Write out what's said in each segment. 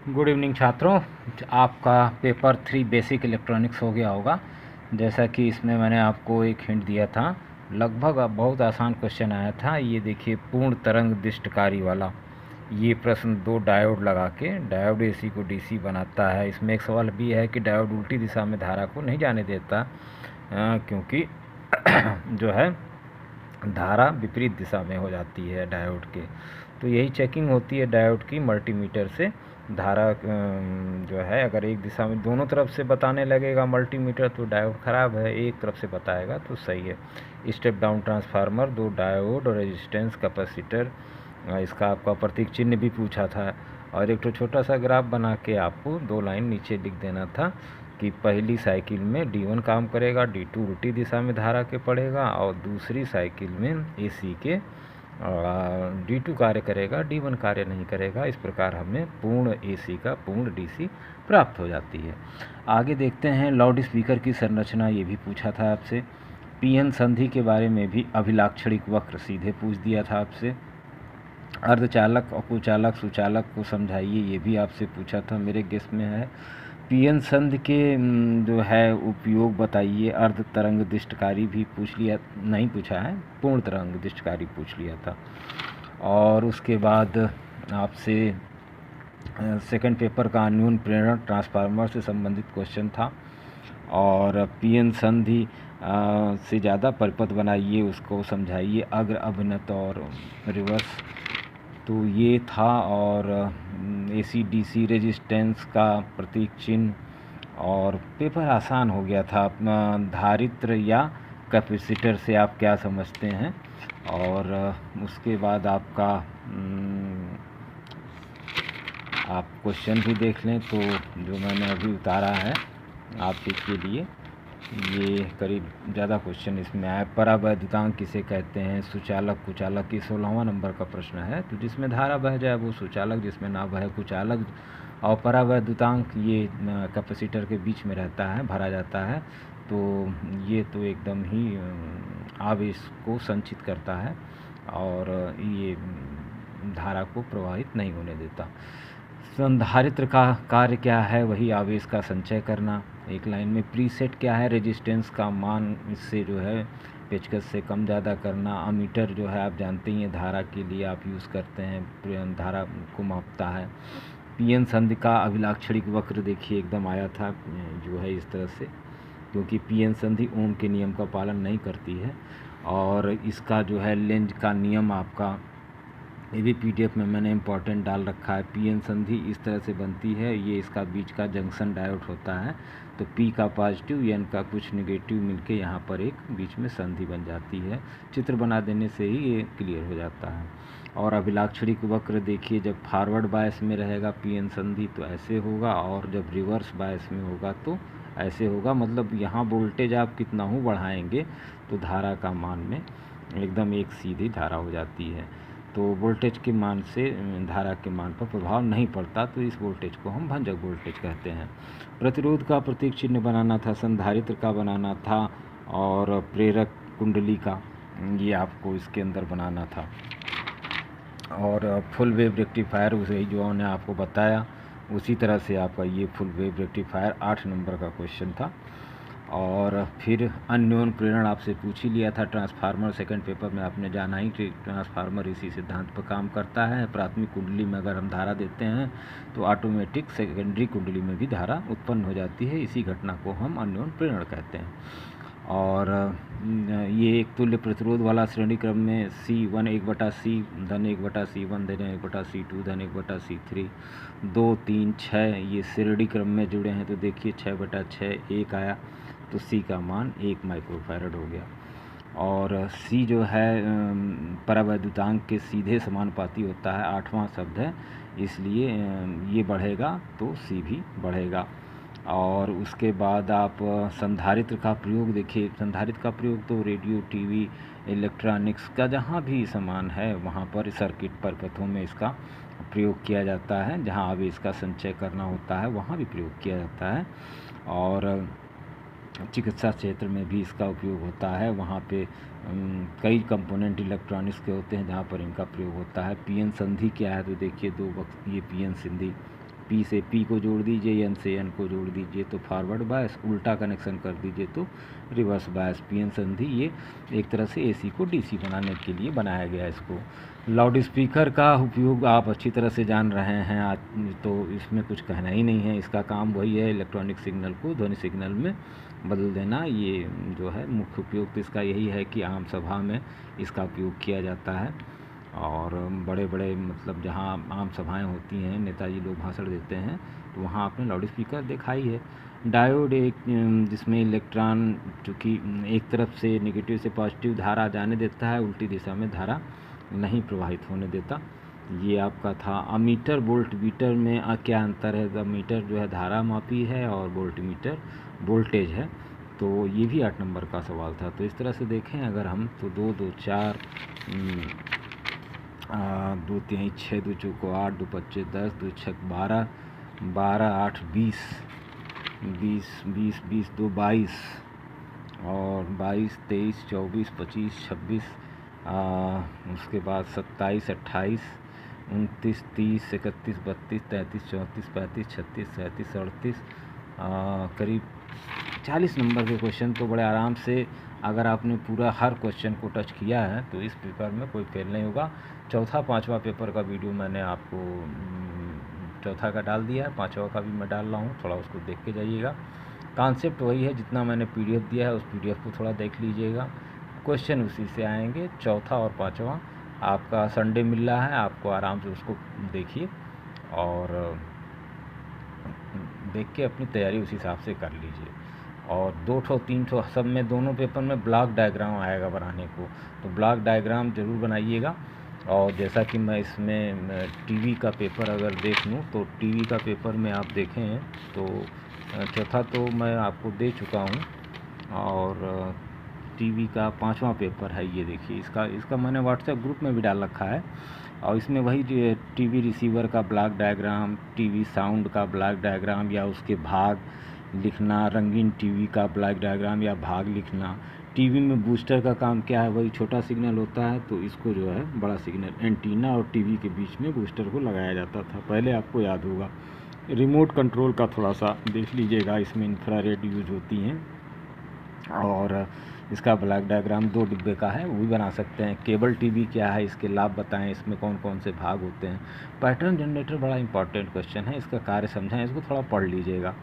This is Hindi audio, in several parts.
गुड इवनिंग छात्रों। आपका पेपर 3 बेसिक इलेक्ट्रॉनिक्स हो गया होगा। जैसा कि इसमें मैंने आपको एक हिंट दिया था, लगभग अब बहुत आसान क्वेश्चन आया था। ये देखिए, पूर्ण तरंग दिष्टकारी वाला ये प्रश्न, 2 डायोड लगा के डायोड एसी को डीसी बनाता है। इसमें एक सवाल भी है कि डायोड उल्टी दिशा में धारा को नहीं जाने देता, क्योंकि जो है धारा विपरीत दिशा में हो जाती है डायोड के। तो यही चेकिंग होती है डायोड की मल्टीमीटर से। धारा जो है, अगर एक दिशा में दोनों तरफ से बताने लगेगा मल्टीमीटर तो डायोड ख़राब है, एक तरफ से बताएगा तो सही है। स्टेप डाउन ट्रांसफार्मर, 2 डायोड और रेजिस्टेंस कैपेसिटर, इसका आपका प्रतीक चिन्ह भी पूछा था। और एक तो छोटा सा ग्राफ बना के आपको 2 लाइन नीचे लिख देना था कि पहली साइकिल में D1 काम करेगा, D2 उल्टी दिशा में धारा के पड़ेगा, और दूसरी साइकिल में AC के D2 कार्य करेगा, D1 कार्य नहीं करेगा। इस प्रकार हमें पूर्ण AC का पूर्ण DC प्राप्त हो जाती है। आगे देखते हैं, लाउड स्पीकर की संरचना, ये भी पूछा था आपसे। PN संधि के बारे में भी अभिलाक्षणिक वक्र सीधे पूछ दिया था आपसे। अर्धचालक, अकुचालक, सुचालक को समझाइए, ये भी आपसे पूछा था, मेरे गेस में है। PN संधि के जो है उपयोग बताइए। अर्ध तरंग दिष्टकारी भी पूछ लिया, नहीं पूछा है, पूर्ण तरंग दिष्टकारी पूछ लिया था। और उसके बाद आपसे सेकंड पेपर का अन्योन प्रेरण ट्रांसफार्मर से संबंधित क्वेश्चन था। और PN संधि से ज़्यादा परिपथ बनाइए, उसको समझाइए, अग्र, अभिनत और रिवर्स, तो ये था। और AC DC रेजिस्टेंस का प्रतीक चिन्ह, और पेपर आसान हो गया था। धारित्र या कैपेसिटर से आप क्या समझते हैं। और उसके बाद आपका आप क्वेश्चन भी देख लें, तो जो मैंने अभी उतारा है आपके लिए, ये करीब ज़्यादा क्वेश्चन इसमें आया। परावैद्युतांक किसे कहते हैं, सुचालक, कुचालक, ये 16वां नंबर का प्रश्न है। तो जिसमें धारा बह जाए वो सुचालक, जिसमें ना बहे कुचालक। और परावैद्युतांक ये कैपेसिटर के बीच में रहता है, भरा जाता है, तो ये तो एकदम ही आवेश को संचित करता है और ये धारा को प्रवाहित नहीं होने देता। संधारित्र का कार्य क्या है, वही आवेश का संचय करना। एक लाइन में प्रीसेट क्या है, रेजिस्टेंस का मान इससे जो है पेचकस से कम ज़्यादा करना। अमीटर जो है आप जानते ही हैं, धारा के लिए आप यूज़ करते हैं, धारा को मापता है। PN संधि का अभिलाक्षणिक वक्र देखिए एकदम आया था, जो है इस तरह से, क्योंकि PN संधि ओम के नियम का पालन नहीं करती है। और इसका जो है लेंज का नियम आपका, ये भी PDF में मैंने इम्पोर्टेंट डाल रखा है। PN संधि इस तरह से बनती है, ये इसका बीच का जंक्शन डायोड होता है, तो P का पॉजिटिव, N का कुछ नेगेटिव मिलके यहाँ पर एक बीच में संधि बन जाती है। चित्र बना देने से ही ये क्लियर हो जाता है। और अभिलाक्षणिक वक्र देखिए, जब फॉरवर्ड बायस में रहेगा PN संधि तो ऐसे होगा, और जब रिवर्स बायस में होगा तो ऐसे होगा। मतलब यहाँ वोल्टेज आप कितना हो बढ़ाएंगे तो धारा का मान में एकदम एक सीधी धारा हो जाती है। तो वोल्टेज के मान से धारा के मान पर प्रभाव नहीं पड़ता, तो इस वोल्टेज को हम भंजक वोल्टेज कहते हैं। प्रतिरोध का प्रतीक चिन्ह बनाना था, संधारित्र का बनाना था, और प्रेरक कुंडली का ये आपको इसके अंदर बनाना था। और फुल वेव रेक्टिफायर उसे जो हमने आपको बताया उसी तरह से आपका ये फुल वेव रेक्टिफायर 8 नंबर का क्वेश्चन था। और फिर अन्योन प्रेरण आपसे पूछ ही लिया था। ट्रांसफार्मर सेकंड पेपर में आपने जाना ही कि ट्रांसफार्मर इसी सिद्धांत पर काम करता है। प्राथमिक कुंडली में अगर हम धारा देते हैं तो ऑटोमेटिक सेकेंडरी कुंडली में भी धारा उत्पन्न हो जाती है। इसी घटना को हम अन्योन प्रेरण कहते हैं। और ये एक तुल्य प्रतिरोध वाला श्रेणी क्रम में C1 1/C धन 1/C1 धन 1/C2 धन 1/C3 2 3 6 ये श्रेणी क्रम में जुड़े हैं। तो देखिए 6/6 1 आया, तो C का मान 1 माइक्रोफैरड हो गया। और C जो है परावैद्युतांक के सीधे समानुपाती होता है, 8वां शब्द है, इसलिए ये बढ़ेगा तो C भी बढ़ेगा। और उसके बाद आप संधारित्र का प्रयोग देखिए। संधारित्र का प्रयोग तो रेडियो, TV, इलेक्ट्रॉनिक्स का जहाँ भी सामान है वहाँ पर सर्किट परिपथों में इसका प्रयोग किया जाता है। जहाँ आवेश का संचय करना होता है वहाँ भी प्रयोग किया जाता है। और चिकित्सा क्षेत्र में भी इसका उपयोग होता है। वहाँ पे कई कंपोनेंट इलेक्ट्रॉनिक्स के होते हैं जहाँ पर इनका प्रयोग होता है। PN संधि क्या है, तो देखिए 2 वक्त ये PN संधि पी से पी को जोड़ दीजिए, एन से एन को जोड़ दीजिए तो फॉरवर्ड बायस, उल्टा कनेक्शन कर दीजिए तो रिवर्स बायस। पीएन संधि ये एक तरह से एसी को डीसी बनाने के लिए बनाया गया है इसको। लाउड स्पीकर का उपयोग आप अच्छी तरह से जान रहे हैं आज, तो इसमें कुछ कहना ही नहीं है। इसका काम वही है, इलेक्ट्रॉनिक सिग्नल को ध्वनि सिग्नल में बदल देना। ये जो है मुख्य उपयोग तो इसका यही है कि आम सभा में इसका उपयोग किया जाता है, और बड़े बड़े मतलब जहाँ आम सभाएं होती हैं, नेताजी लोग भाषण देते हैं, तो वहाँ आपने लाउड स्पीकर देखा ही है। डायोड एक जिसमें इलेक्ट्रॉन चूँकि एक तरफ से नेगेटिव से पॉजिटिव धारा जाने देता है, उल्टी दिशा में धारा नहीं प्रवाहित होने देता। ये आपका था। अमीटर वोल्ट मीटर में क्या अंतर है? मीटर जो है धारा मापी है और वोल्ट मीटर वोल्टेज है। तो ये भी 8 नंबर का सवाल था। तो इस तरह से देखें अगर हम तो 2 2 4 2 3 6 2 चौको 8 2 25 10 2 6 12 12 8 20 20 20 20 2 22 और 22 23 24 25 26 उसके बाद 27 28 29 30 31 32 33 34 35 36 37 38 करीब 40 नंबर के क्वेश्चन तो बड़े आराम से अगर आपने पूरा हर क्वेश्चन को टच किया है तो इस पेपर में कोई फेल नहीं होगा। चौथा पांचवा पेपर का वीडियो मैंने आपको चौथा का डाल दिया है, पांचवा का भी मैं डाल रहा हूँ, थोड़ा उसको देख के जाइएगा। कॉन्सेप्ट वही है, जितना मैंने पीडीएफ दिया है उस पीडीएफ को थोड़ा देख लीजिएगा, क्वेश्चन उसी से आएंगे। चौथा और पांचवा आपका संडे मिल रहा है, आपको आराम से उसको देखिए और देख के अपनी तैयारी उस हिसाब से कर लीजिए। और 2 ठो 3 ठो सब में, दोनों पेपर में ब्लॉक डायग्राम आएगा बनाने को, तो ब्लॉक डायग्राम ज़रूर बनाइएगा। और जैसा कि मैं इसमें टीवी का पेपर अगर देख लूँ तो टीवी का पेपर में आप देखें तो चौथा तो मैं आपको दे चुका हूँ, और टीवी का पांचवा पेपर है ये देखिए। इसका मैंने व्हाट्सएप ग्रुप में भी डाल रखा है, और इसमें वही टीवी रिसीवर का ब्लॉक डायग्राम, टीवी साउंड का ब्लॉक डायग्राम या उसके भाग लिखना, रंगीन टीवी का ब्लॉक डायग्राम या भाग लिखना। टीवी में बूस्टर का काम क्या है? वही छोटा सिग्नल होता है तो इसको जो है बड़ा सिग्नल, एंटीना और टीवी के बीच में बूस्टर को लगाया जाता था पहले, आपको याद होगा। रिमोट कंट्रोल का थोड़ा सा देख लीजिएगा, इसमें इंफ्रारेड यूज होती हैं। और इसका ब्लॉक डायग्राम 2 डिब्बे का है, वो भी बना सकते हैं। केबल टीवी क्या है, इसके लाभ बताएं, इसमें कौन कौन से भाग होते हैं। पैटर्न जनरेटर बड़ा इंपॉर्टेंट क्वेश्चन है, इसका कार्य समझाएं, इसको थोड़ा पढ़ लीजिएगा।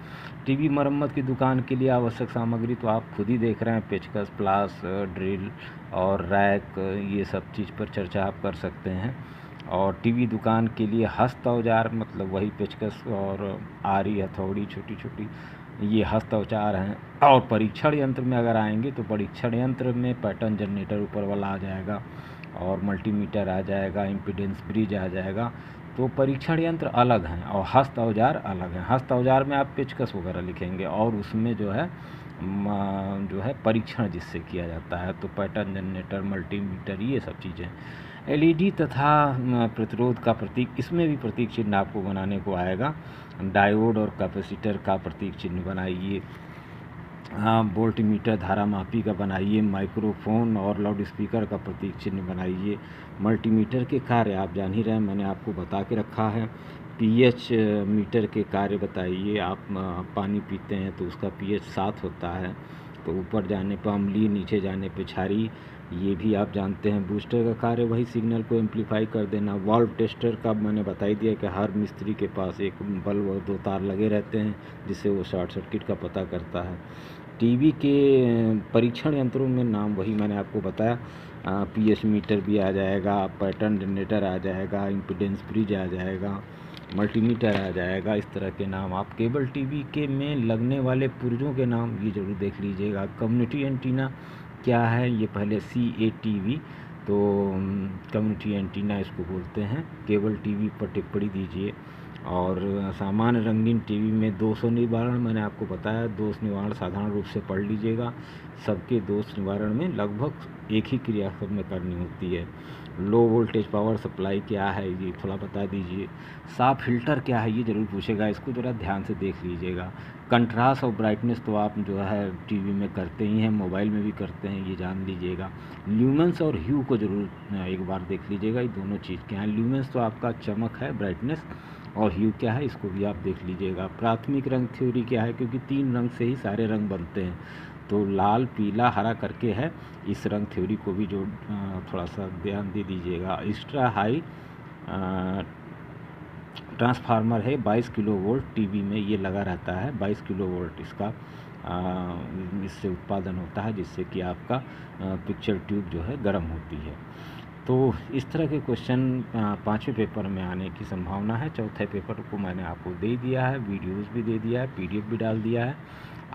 टीवी मरम्मत की दुकान के लिए आवश्यक सामग्री तो आप खुद ही देख रहे हैं, पेचकस, प्लास, ड्रिल और रैक, ये सब चीज़ पर चर्चा आप कर सकते हैं। और टीवी दुकान के लिए हस्त औजार मतलब वही पेचकस और आरी, हथौड़ी, छोटी छोटी ये हस्त औजार हैं। और परीक्षण यंत्र में अगर आएंगे तो परीक्षण यंत्र में पैटर्न जनरेटर ऊपर वाला आ जाएगा, और मल्टीमीटर आ जाएगा, इम्पीडेंस ब्रिज आ जाएगा। तो परीक्षण यंत्र अलग हैं और हस्त औजार अलग हैं। हस्त औजार में आप पेचकस वगैरह लिखेंगे, और उसमें जो है परीक्षण जिससे किया जाता है, तो पैटर्न जनरेटर, मल्टीमीटर, ये सब चीज़ें। एलईडी तथा प्रतिरोध का प्रतीक, इसमें भी प्रतीक चिन्ह आपको बनाने को आएगा। डायोड और कैपेसिटर का प्रतीक चिन्ह बनाइए। वोल्ट मीटर धारा मापी का बनाइए। माइक्रोफोन और लाउड स्पीकर का प्रतीक चिन्ह बनाइए। मल्टीमीटर के कार्य आप जान ही रहे हैं, मैंने आपको बता के रखा है। पीएच मीटर के कार्य बताइए। आप पानी पीते हैं तो उसका पीएच 7 होता है, तो ऊपर जाने पर अम्लीय, नीचे जाने पर क्षारीय, ये भी आप जानते हैं। बूस्टर का कार्य वही सिग्नल को एम्पलीफाई कर देना। वाल्व टेस्टर का मैंने बता ही दिया कि हर मिस्त्री के पास एक बल्ब और 2 तार लगे रहते हैं जिससे वो शॉर्ट सर्किट का पता करता है। टीवी के परीक्षण यंत्रों में नाम वही मैंने आपको बताया। पीएच मीटर भी आ जाएगा, पैटर्न जनरेटर आ जाएगा, इम्पीडेंस ब्रिज आ जाएगा, मल्टीमीटर आ जाएगा, इस तरह के नाम। आप केबल टीवी के में लगने वाले पुर्जों के नाम ये जरूर देख लीजिएगा। कम्युनिटी एंटीना क्या है? ये पहले CATV, तो कम्युनिटी एंटीना इसको बोलते हैं। केबल टीवी पर टिप्पणी दीजिए। और सामान्य रंगीन टीवी में दोष निवारण मैंने आपको बताया। दोष निवारण साधारण रूप से पढ़ लीजिएगा। सबके दोष निवारण में लगभग एक ही क्रिया सब में करनी होती है। लो वोल्टेज पावर सप्लाई क्या है ये थोड़ा बता दीजिए। साफ फिल्टर क्या है ये ज़रूर पूछेगा, इसको ज़रा ध्यान से देख लीजिएगा। कंट्रास्ट और ब्राइटनेस तो आप जो है टीवी में करते ही हैं, मोबाइल में भी करते हैं, ये जान लीजिएगा। ल्यूमेंस और ह्यू को ज़रूर एक बार देख लीजिएगा, ये दोनों चीज़ क्या है। ल्यूमेंस तो आपका चमक है, ब्राइटनेस, और ह्यू क्या है इसको भी आप देख लीजिएगा। प्राथमिक रंग थ्योरी क्या है, क्योंकि 3 रंग से ही सारे रंग बनते हैं, तो लाल पीला हरा करके है, इस रंग थ्योरी को भी जो थोड़ा सा ध्यान दे दीजिएगा। एक्स्ट्रा हाई ट्रांसफार्मर है, 22 किलो वोल्ट टीवी में ये लगा रहता है, 22 किलो वोल्ट इसका इससे उत्पादन होता है, जिससे कि आपका पिक्चर ट्यूब जो है गर्म होती है। तो इस तरह के क्वेश्चन 5वें पेपर में आने की संभावना है। चौथे पेपर को मैंने आपको दे दिया है, वीडियोज़ भी दे दिया है, PDF भी डाल दिया है,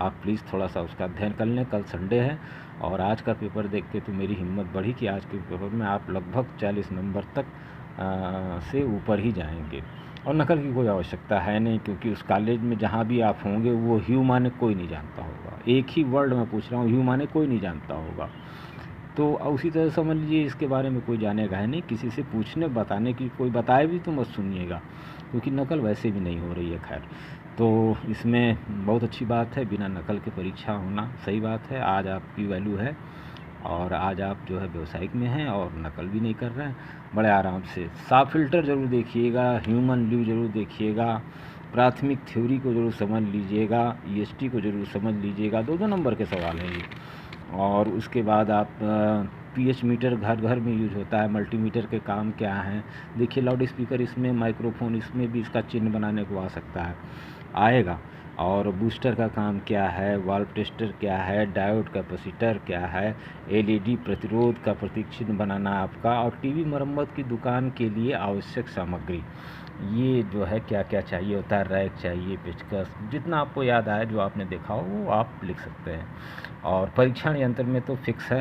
आप प्लीज़ थोड़ा सा उसका अध्ययन कर लें। कल संडे है और आज का पेपर देख के तो मेरी हिम्मत बढ़ी कि आज के पेपर में आप लगभग 40 नंबर तक से ऊपर ही जाएंगे। और नकल की कोई आवश्यकता है नहीं, क्योंकि उस कॉलेज में जहाँ भी आप होंगे वो ह्यू माने कोई नहीं जानता होगा। एक ही वर्ड मैं पूछ रहा हूँ, ह्यू माने कोई नहीं जानता होगा। तो उसी तरह समझ लीजिए इसके बारे में कोई जानेगा है नहीं, किसी से पूछने बताने की कोई बताए भी तो मत सुनिएगा, क्योंकि नकल वैसे भी नहीं हो रही है। खैर, तो इसमें बहुत अच्छी बात है, बिना नकल के परीक्षा होना सही बात है। आज आपकी वैल्यू है और आज आप जो है व्यावसायिक में हैं और नकल भी नहीं कर रहे हैं, बड़े आराम से। साफ फिल्टर ज़रूर देखिएगा, ह्यूमन ल्यू ज़रूर देखिएगा, प्राथमिक थ्योरी को ज़रूर समझ लीजिएगा, EST को ज़रूर समझ लीजिएगा, 2-2 नंबर के सवाल हैं ये। और उसके बाद आप PH मीटर घर घर में यूज होता है, मल्टीमीटर के काम क्या हैं देखिए। लाउड स्पीकर इसमें, माइक्रोफोन इसमें भी इसका चिन्ह बनाने को आ सकता है, आएगा। और बूस्टर का काम क्या है, वाल्व टेस्टर क्या है, डायोड कैपेसिटर क्या है, LED प्रतिरोध का प्रतीक चिन्ह बनाना आपका, और टीवी मरम्मत की दुकान के लिए आवश्यक सामग्री, ये जो है क्या क्या चाहिए होता है, रैक चाहिए, पेचकस, जितना आपको याद आए जो आपने देखा हो वो आप लिख सकते हैं। और परीक्षण यंत्र में तो फिक्स है